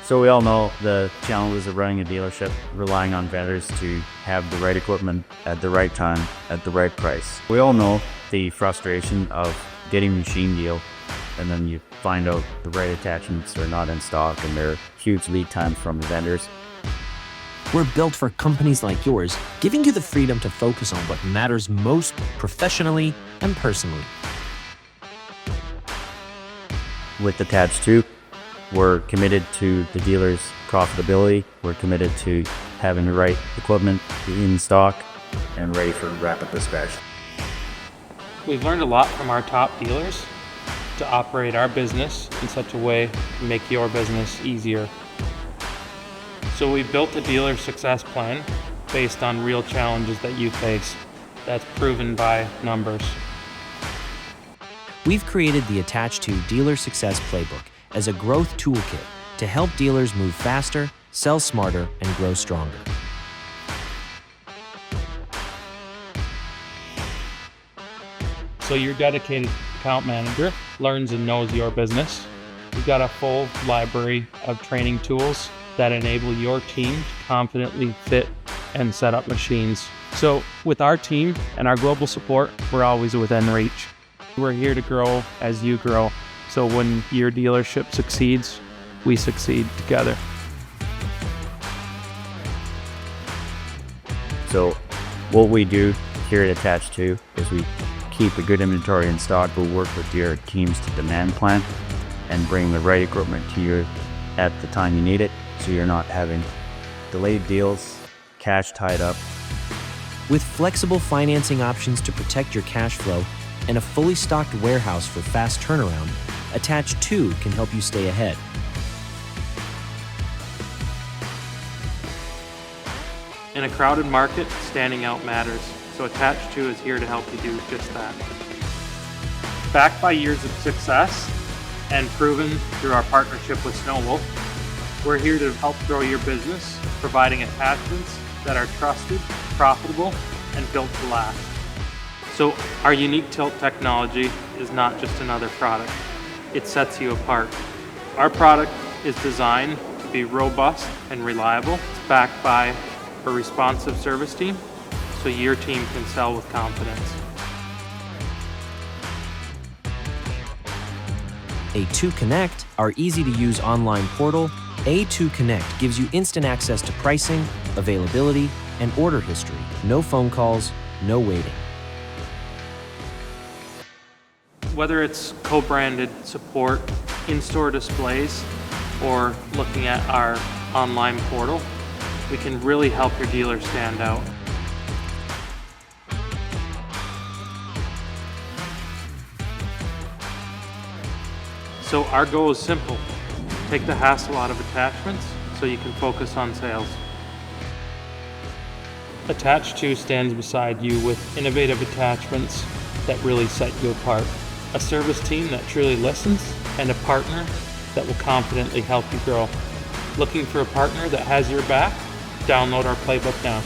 So we all know the challenges of running a dealership, relying on vendors to have the right equipment at the right time, at the right price. We all know the frustration of getting a machine deal and then you find out the right attachments are not in stock and there are huge lead times from the vendors. We're built for companies like yours, giving you the freedom to focus on what matters most professionally and personally. With Attach2, we're committed to the dealer's profitability. We're committed to having the right equipment in stock and ready for rapid dispatch. We've learned a lot from our top dealers to operate our business in such a way to make your business easier. So we built a dealer success plan based on real challenges that you face. That's proven by numbers. We've created the Attach2 Dealer Success Playbook as a growth toolkit to help dealers move faster, sell smarter, and grow stronger. So your dedicated account manager learns and knows your business. We've got a full library of training tools that enable your team to confidently fit and set up machines. So with our team and our global support, we're always within reach. We're here to grow as you grow. So when your dealership succeeds, we succeed together. So what we do here at Attach2 is we keep a good inventory in stock. We'll work with your teams to demand plan and bring the right equipment to you at the time you need it, so you're not having delayed deals, cash tied up. With flexible financing options to protect your cash flow and a fully stocked warehouse for fast turnaround, Attach2 can help you stay ahead. In a crowded market, standing out matters. So Attach2 is here to help you do just that. Backed by years of success and proven through our partnership with Snowwolf, we're here to help grow your business, providing attachments that are trusted, profitable, and built to last. So our unique tilt technology is not just another product. It sets you apart. Our product is designed to be robust and reliable. It's backed by a responsive service team, so your team can sell with confidence. A2 Connect, our easy-to-use online portal, A2 Connect gives you instant access to pricing, availability, and order history. No phone calls, no waiting. Whether it's co-branded support, in-store displays, or looking at our online portal, we can really help your dealer stand out. So our goal is simple. Take the hassle out of attachments so you can focus on sales. Attach2 stands beside you with innovative attachments that really set you apart. A service team that truly listens, and a partner that will confidently help you grow. Looking for a partner that has your back? Download our playbook now.